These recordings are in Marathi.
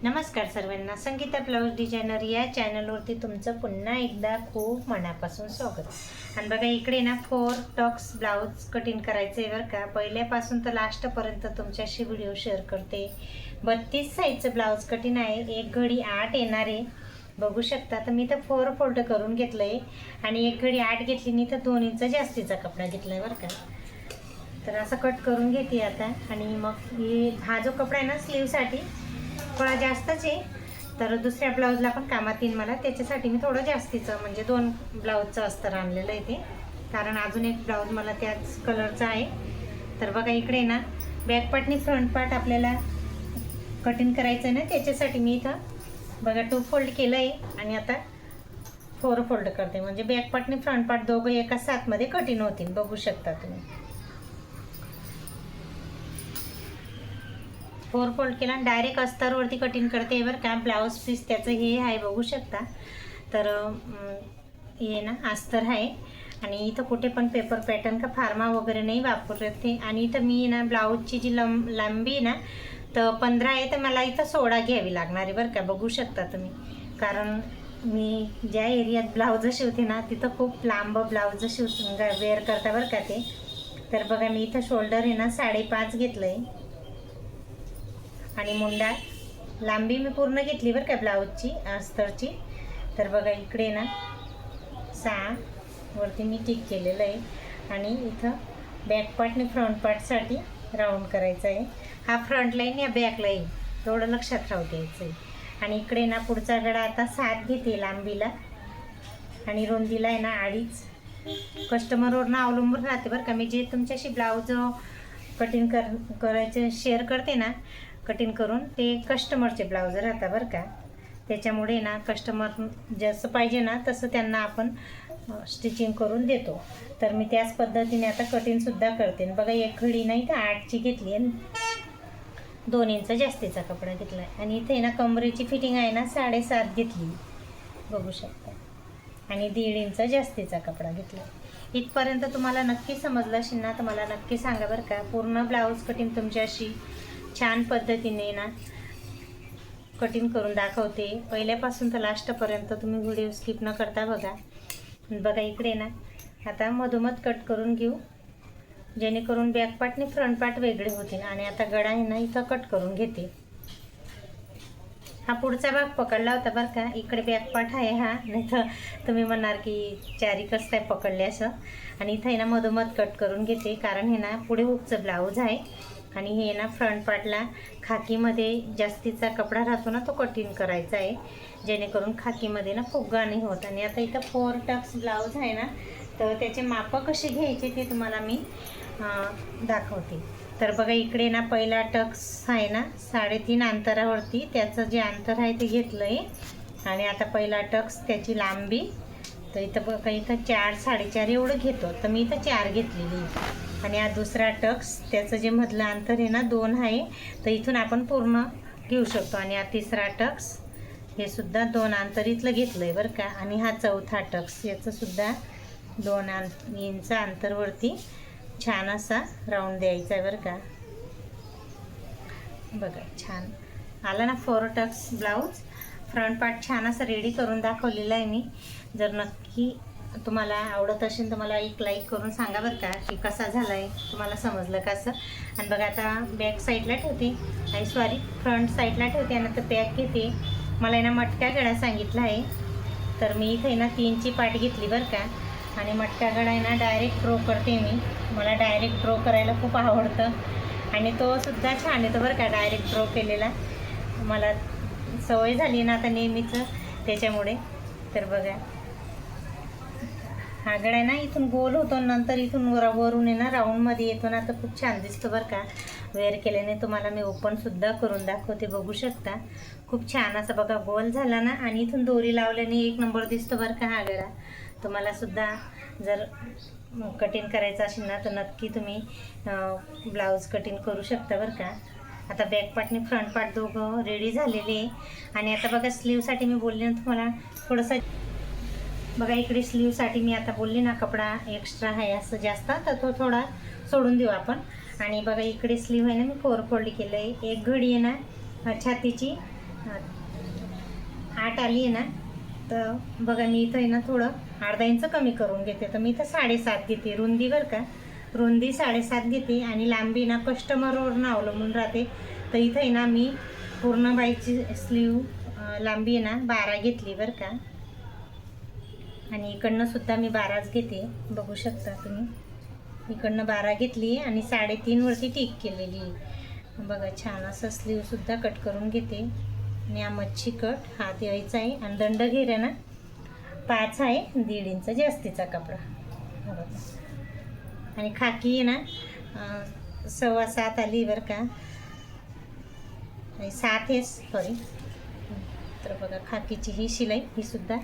नमस्कार सर्वांना, संगीता ब्लाऊज डिझायनर या चॅनलवरती तुमचं पुन्हा एकदा खूप मनापासून स्वागत. आणि बघा इकडे ना 4 टक्स ब्लाऊज कटिंग करायचं आहे बरं का. पहिल्यापासून तर लास्टपर्यंत तुमच्याशी व्हिडिओ शेअर करते. 32 साईजचं ब्लाऊज कटिंग आहे. एक घडी 8 येणार आहे, बघू शकता. तर मी तर 4 फोल्ड करून घेतलं आहे आणि एक घडी 8 घेतली नाही तर 2 इंच जास्तीचा कपडा घेतला आहे बरं का. तर असं कट करून घेते आता. आणि मग हा जो कपडा आहे ना स्लीवसाठी थोडा जास्तच आहे, तर दुसऱ्या ब्लाऊजला पण कामात येईल मला. त्याच्यासाठी मी थोडं जास्तीचं म्हणजे 2 ब्लाऊजचं अस्तर आणलेलं आहे ते, कारण अजून एक ब्लाऊज मला त्याच कलरचा आहे. तर बघा इकडे ना बॅक पार्टनी फ्रंट पार्ट आपल्याला कटिंग करायचं आहे ना, त्याच्यासाठी मी इथं बघा 2 फोल्ड केलं आहे आणि आता 4 फोल्ड करते. म्हणजे बॅक पार्टनी फ्रंट पार्ट दोघं एका साथमध्ये कटिंग होतील, बघू शकता तुम्ही. 4 फोल्ड केला आणि डायरेक्ट अस्तरवरती कटिंग करते बरं का. ब्लाऊज पीस त्याचं हे आहे, बघू शकता. तर हे ना अस्तर आहे आणि इथं कुठे पण पेपर पॅटर्न का फार्मा वगैरे नाही वापरते. आणि इथं मी ना ब्लाऊजची जी लांबी आहे ना तर 15 आहे, तर मला इथं 16 घ्यावी लागणार आहे बरं का, बघू शकता तुम्ही. कारण मी ज्या एरियात ब्लाऊज शिवते ना तिथं खूप लांब ब्लाऊज वेअर करता बरं का ते. तर बघा मी इथं शोल्डर आहे ना 5.5 घेतलं आहे आणि मुंडा लांबी मी पूर्ण घेतली बरं का ब्लाऊजची अस्तरची. तर बघा इकडे ना 6 वरती मी टिक केलेलं आहे आणि इथं बॅक पार्टने फ्रंट पार्टसाठी राऊंड करायचं आहे. हा फ्रंट लाईन या बॅक लाईन एवढं लक्षात राहू द्यायचं आहे. आणि इकडे ना पुढचा गडा आता 7 घेते लांबीला आणि रुंदीला आहे ना 2.5. कस्टमरवरनं अवलंबून राहते बरं का. मी जे तुमच्याशी ब्लाऊज कटिंग करायचं शेअर करते ना कटिंग करून, ते कस्टमरचे ब्लाऊज राहतात बरं का. त्याच्यामुळे ना कस्टमर जसं पाहिजे ना तसं त्यांना आपण स्टिचिंग करून देतो. तर मी त्याच पद्धतीने आता कटिंगसुद्धा करते. बघा एक घडी नाही तर 8ची घेतली आणि 2 इंच जास्तीचा कपडा घेतला आहे. आणि इथे ना कमरेची फिटिंग आहे ना 7.5 घेतली, बघू शकता. आणि 1.5 इंच जास्तीचा कपडा घेतला. इथपर्यंत तुम्हाला नक्की समजलं असेल ना, तर मला नक्की सांगा बरं का. पूर्ण ब्लाऊज कटिंग तुमच्याशी छान पद्धतीने ना कटिंग करून दाखवते. पहिल्यापासून तर लास्टपर्यंत तुम्ही व्हिडिओ स्किप न करता बघा. बघा इकडे ना आता मधोमध कट करून घेऊ, जेणेकरून बॅक पार्टने फ्रंट पार्ट वेगळे होतील. आणि आता गळा आहे ना इथं कट करून घेते. हा पुढचा भाग पकडला होता बरं का. इकडे बॅक पार्ट आहे हा, नाही तर तुम्ही म्हणणार की चारी कसं काय पकडले असं. आणि इथं आहे ना मधोमध कट करून घेते, कारण हे ना पुढे हुकचं ब्लाऊज आहे आणि हे ना फ्रंट पार्टला खाकीमध्ये जास्तीचा कपडा राहतो ना तो कटिंग करायचा आहे, जेणेकरून खाकीमध्ये ना फुगा नाही होत. आणि आता इथं 4 टक्स ब्लाऊज आहे ना, तर त्याचे मापं कसे घ्यायचे ते तुम्हाला मी दाखवते. तर बघा इकडे ना पहिला टक्स आहे ना 3.5 अंतरावरती त्याचं जे अंतर आहे ते घेतलं आहे. आणि आता पहिला टक्स त्याची लांबी तर इथं बघा इथं 4 4.5 एवढं घेतो, तर मी इथं 4 घेतलेली. आणि हा दुसरा टक्स त्याचं जे मधलं अंतर आहे ना 2 आहे, तर इथून आपण पूर्ण घेऊ शकतो. आणि हा तिसरा टक्स हे सुद्धा 2 अंतर इथलं घेतलं आहे बरं का. आणि हा चौथा टक्स याचंसुद्धा 2 इंच अंतरवरती छान असा राऊंड द्यायचा आहे बरं का. बघा छान आला ना 4 टक्स ब्लाऊज. फ्रंट पार्ट छान असं रेडी करून दाखवलेला आहे मी. जर नक्की तुम्हाला आवडत असेल तर मला एक लाईक करून सांगा बरं का की कसा झाला आहे, तुम्हाला समजलं कसं. आणि बघा आता बॅक साईडला ठेवते आणि फ्रंट साईडला ठेवते आणि नंतर बॅक घेते. मला आहे ना मटका गळा सांगितला आहे, तर मी इथे ना 3ची पाट घेतली बरं का. आणि मटका गळा आहे ना डायरेक्ट ड्रॉ करते मी. मला डायरेक्ट ड्रॉ करायला खूप आवडतं आणि तो सुद्धा छान येतो बरं का डायरेक्ट ड्रॉ केलेला. मला सवय झाली ना आता नेहमीचं, त्याच्यामुळे. तर बघा हा गळा आहे ना इथून गोल होतो, नंतर इथून वरून आहे ना राऊंडमध्ये येतो ना, तर खूप छान दिसतो बरं का वेअर केल्याने. तुम्हाला मी ओपनसुद्धा करून दाखवते, बघू शकता. खूप छान असं बघा गोल झाला ना आणि इथून दोरी लावल्याने 1 नंबर दिसतो बरं का हा गळा. तुम्हालासुद्धा जर कटिंग करायचं असेल ना तर नक्की तुम्ही ब्लाऊज कटिंग करू शकता बरं का. आता बॅक पार्टने फ्रंट पार्ट दोघं रेडी झालेले आहे. आणि आता बघा स्लीवसाठी मी बोलले ना तुम्हाला थोडंसं, बघा इकडे स्लीवसाठी मी आता बोलली ना कपडा एक्स्ट्रा आहे असं जास्त, तर तो थोडा सोडून देऊ आपण. आणि बघा इकडे स्लीव आहे ना मी 4 फोल्ड केलं आहे. एक घडी आहे ना छातीची 8 आली आहे ना, तर बघा मी इथं आहे ना थोडं अर्धा इंच कमी करून घेते. तर मी इथं 7.5 घेते रुंदी बरं का. रुंदी 7.5 घेते आणि लांबी ना कस्टमरवरून अवलंबून राहते. तर इथं आहे ना मी पूर्ण बाईची स्लीव लांबी आहे ना 12 घेतली बरं का. आणि इकडनं सुद्धा मी 12च घेते, बघू शकता तुम्ही. इकडनं 12 घेतली आणि 3.5 वरती टिक केलेली. बघा छान असं स्लीवसुद्धा कट करून घेते. आणि हा मच्छी कट हात यायचा आहे आणि दंड घेर ना 5 आहे, 1.5 इंच जास्तीचा कपडा. आणि खाकी आहे ना 7.25 आली बरं का. 7 आहे सॉरी. तर बघा खाकीची ही शिलाई, ही सुद्धा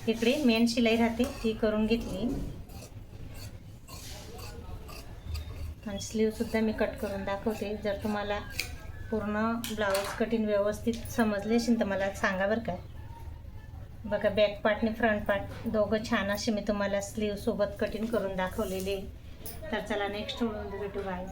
इकडे मेन शिलाई राहते ती करून घेतली. आणि स्लीवसुद्धा मी कट करून दाखवते. जर तुम्हाला पूर्ण ब्लाऊज कटिंग व्यवस्थित समजले असेल तर मला सांगा बरं का. बघा बॅक पार्ट आणि फ्रंट पार्ट दोघं छान असे मी तुम्हाला स्लीवसोबत कटिंग करून दाखवलेले. तर चला नेक्स्ट व्हिडिओ भेटू. बाय.